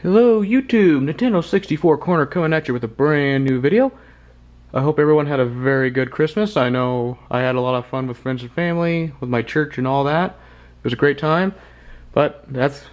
Hello YouTube, Nintendo 64 Corner coming at you with a brand new video. I hope everyone had a very good Christmas. I know I had a lot of fun with friends and family, with my church and all that. It was a great time, but that's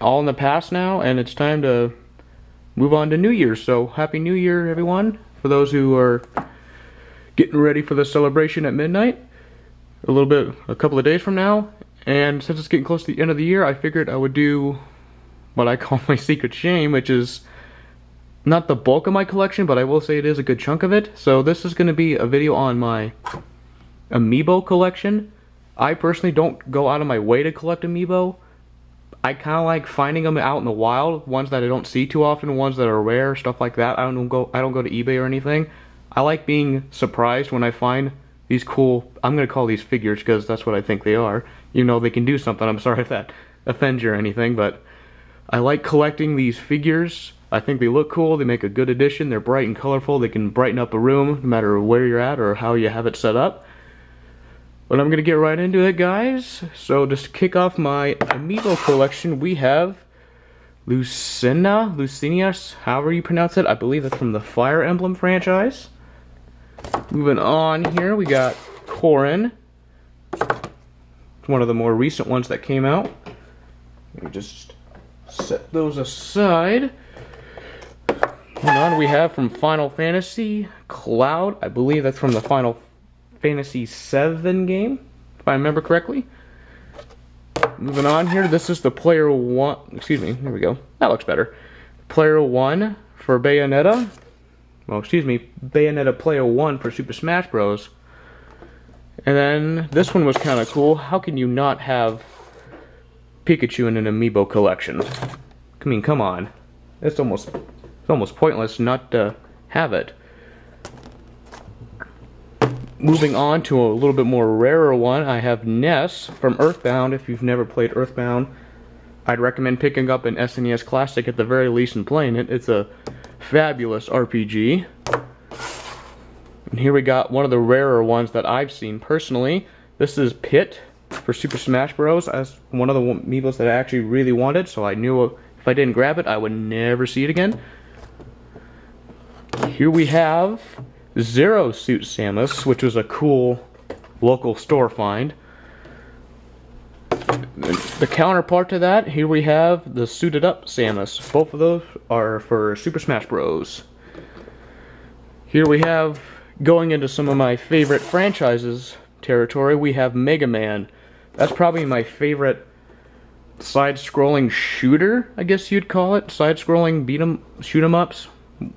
all in the past now, and it's time to move on to New Year's. So Happy New Year everyone, for those who are getting ready for the celebration at midnight, a couple of days from now. And since it's getting close to the end of the year, I figured I would do what I call my secret shame, which is not the bulk of my collection, but I will say it is a good chunk of it. So this is going to be a video on my Amiibo collection. I personally don't go out of my way to collect Amiibo. I kind of like finding them out in the wild, ones that I don't see too often, ones that are rare, stuff like that. I don't go to eBay or anything. I like being surprised when I find these cool, I'm going to call these figures because that's what I think they are. You know, they can do something. I'm sorry if that offends you or anything, but I like collecting these figures. I think they look cool, they make a good addition, they're bright and colorful, they can brighten up a room no matter where you're at or how you have it set up. But I'm going to get right into it, guys. So just to kick off my Amiibo collection, we have Lucinius, however you pronounce it. I believe it's from the Fire Emblem franchise. Moving on here, we got Corrin. It's one of the more recent ones that came out. Let me just set those aside. Hold on, we have from Final Fantasy, Cloud. I believe that's from the Final Fantasy VII game, if I remember correctly. Moving on here, this is the Player 1, excuse me, there we go. That looks better. Player 1 for Bayonetta. Well, excuse me, Bayonetta Player 1 for Super Smash Bros. And then this one was kind of cool. How can you not have Pikachu in an Amiibo collection? I mean, come on. It's almost pointless not to have it. Moving on to a little bit more rarer one, I have Ness from Earthbound. If you've never played Earthbound, I'd recommend picking up an SNES Classic at the very least and playing it. It's a fabulous RPG. And here we got one of the rarer ones that I've seen personally. This is Pit for Super Smash Bros. As one of the Amiibos that I actually really wanted, so I knew if I didn't grab it, I would never see it again. Here we have Zero Suit Samus, which was a cool local store find. The counterpart to that, here we have the Suited Up Samus. Both of those are for Super Smash Bros. Here we have, going into some of my favorite franchises territory, we have Mega Man. That's probably my favorite side-scrolling shooter, I guess you'd call it. Side-scrolling shoot-em-ups,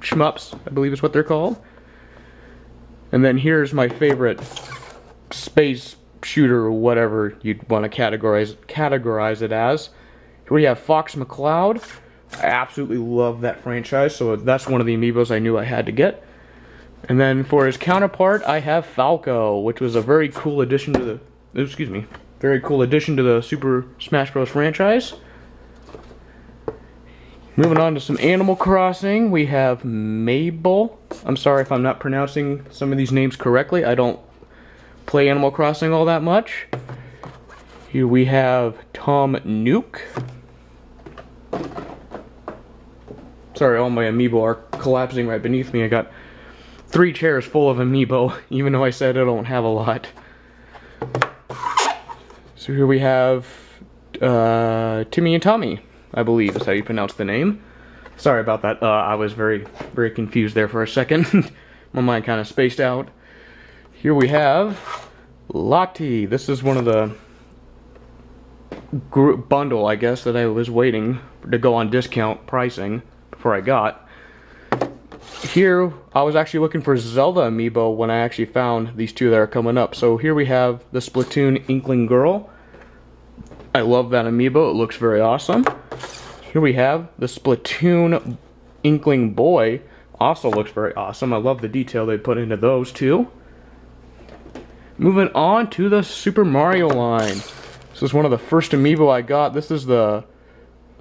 shmups, I believe is what they're called. And then here's my favorite space shooter, or whatever you'd want to categorize it as. Here we have Fox McCloud. I absolutely love that franchise, so that's one of the Amiibos I knew I had to get. And then for his counterpart, I have Falco, which was a very cool addition to the Super Smash Bros. Franchise. Moving on to some Animal Crossing, we have Mabel. I'm sorry if I'm not pronouncing some of these names correctly. I don't play Animal Crossing all that much. Here we have Tom Nook. Sorry, all my Amiibo are collapsing right beneath me. I got 3 chairs full of Amiibo, even though I said I don't have a lot. So here we have Timmy and Tommy, I believe is how you pronounce the name. Sorry about that. I was very confused there for a second. My mind kind of spaced out. Here we have Lottie. This is one of the group bundle, I guess, that I was waiting to go on discount pricing before I got. Here, I was actually looking for Zelda Amiibo when I actually found these two that are coming up. So here we have the Splatoon Inkling Girl. I love that Amiibo, it looks very awesome. Here we have the Splatoon Inkling Boy. Also looks very awesome. I love the detail they put into those two. Moving on to the Super Mario line. This is one of the first Amiibo I got. This is the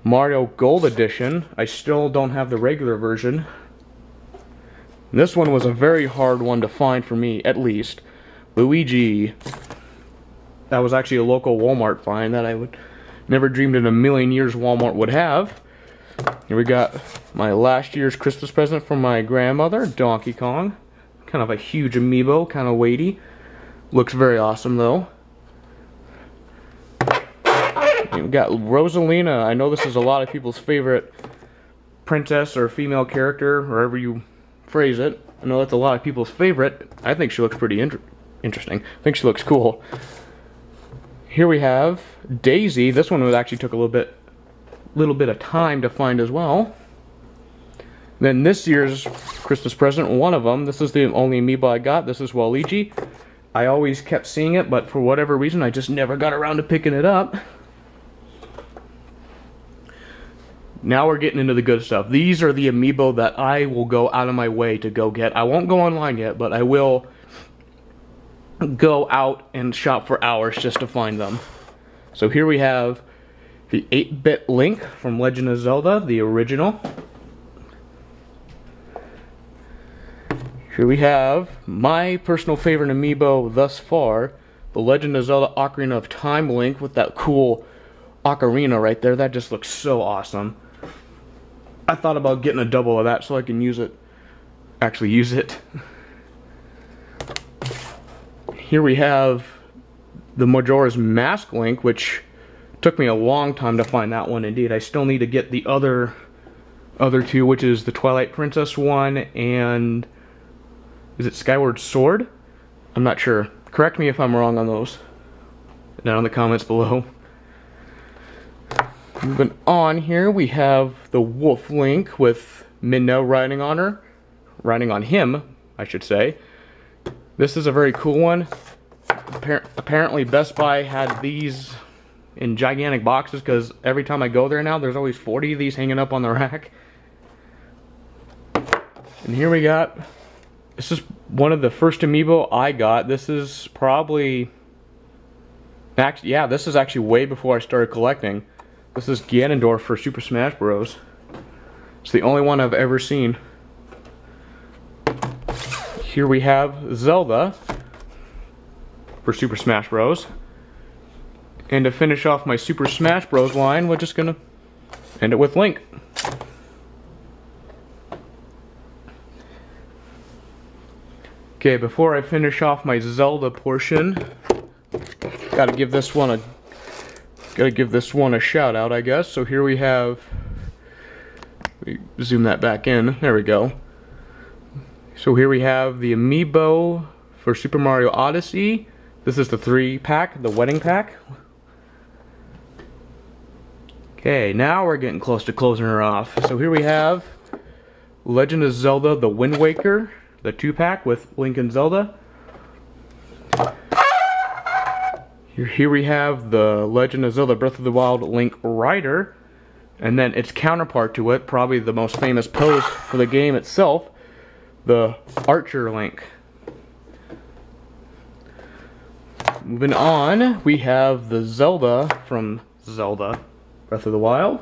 Mario Gold Edition. I still don't have the regular version. This one was a very hard one to find for me, at least. Luigi. That was actually a local Walmart find that I would never dreamed in a million years Walmart would have. Here we got my last year's Christmas present from my grandmother, Donkey Kong. Kind of a huge amiibo, kind of weighty. Looks very awesome though. We got Rosalina. I know this is a lot of people's favorite princess or female character, however you phrase it. I know that's a lot of people's favorite. I think she looks pretty interesting. I think she looks cool. Here we have Daisy. This one actually took a little bit of time to find as well. Then this year's Christmas present, one of them. This is the only amiibo I got. This is Waluigi. I always kept seeing it, but for whatever reason, I just never got around to picking it up. Now we're getting into the good stuff. These are the amiibo that I will go out of my way to go get. I won't go online yet, but I will go out and shop for hours just to find them. So here we have the 8-bit Link from Legend of Zelda, the original. Here we have my personal favorite amiibo thus far, the Legend of Zelda Ocarina of Time Link with that cool ocarina right there. That just looks so awesome. I thought about getting a double of that so I can actually use it. Here we have the Majora's Mask Link, which took me a long time to find that one indeed. I still need to get the other two, which is the Twilight Princess one and is it Skyward Sword? I'm not sure. Correct me if I'm wrong on those down in the comments below. Moving on here, we have the Wolf Link with Minna riding on him, I should say. This is a very cool one. Apparently Best Buy had these in gigantic boxes because every time I go there now, there's always 40 of these hanging up on the rack. And here we got, this is one of the first amiibo I got. This is probably, yeah, this is actually way before I started collecting. This is Ganondorf for Super Smash Bros. It's the only one I've ever seen. Here we have Zelda for Super Smash Bros. And to finish off my Super Smash Bros. Line, we're just gonna end it with Link. Okay, before I finish off my Zelda portion, gotta give this one a shout out, I guess. So here we have, zoom that back in, there we go. So here we have the amiibo for Super Mario Odyssey. This is the 3-pack, the wedding pack. Okay, now we're getting close to closing her off. So here we have Legend of Zelda The Wind Waker, the 2-pack with Link and Zelda. Here we have the Legend of Zelda Breath of the Wild Link Rider, and then its counterpart to it, probably the most famous pose for the game itself, the Archer Link. Moving on, we have the Zelda from Zelda Breath of the Wild.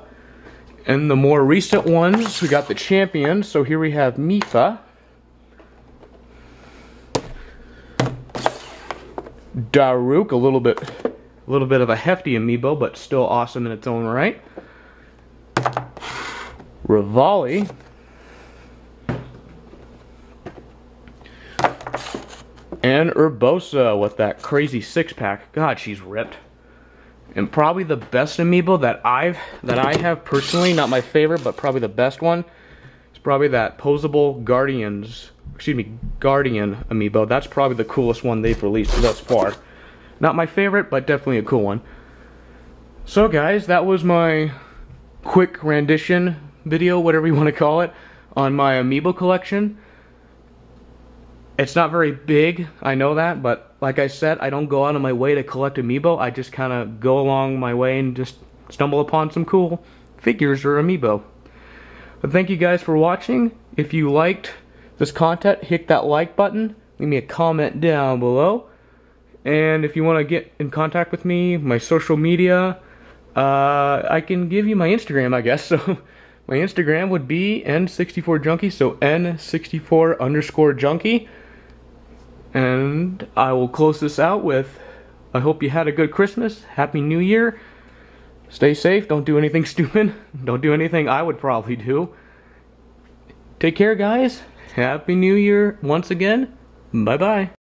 And the more recent ones, we got the champion. So here we have Mipha, Daruk, a little bit of a hefty amiibo, but still awesome in its own right. Rivali, and Urbosa with that crazy 6-pack. God, she's ripped. And probably the best amiibo that I have personally, not my favorite, but probably the best one, is probably that posable Guardian amiibo. That's probably the coolest one they've released thus far. Not my favorite, but definitely a cool one. So guys, that was my quick rendition video, whatever you want to call it, on my amiibo collection. It's not very big, I know that, but like I said, I don't go out of my way to collect amiibo. I just kind of go along my way and just stumble upon some cool figures or amiibo. But thank you guys for watching. If you liked this content, hit that like button, leave me a comment down below. And if you want to get in contact with me, my social media, I can give you my Instagram, I guess. So my Instagram would be N64Junkie, so N64_Junkie. And I will close this out with, I hope you had a good Christmas, Happy New Year, Stay safe, don't do anything stupid. Don't do anything I would probably do. Take care, guys. Happy New Year once again. Bye-bye.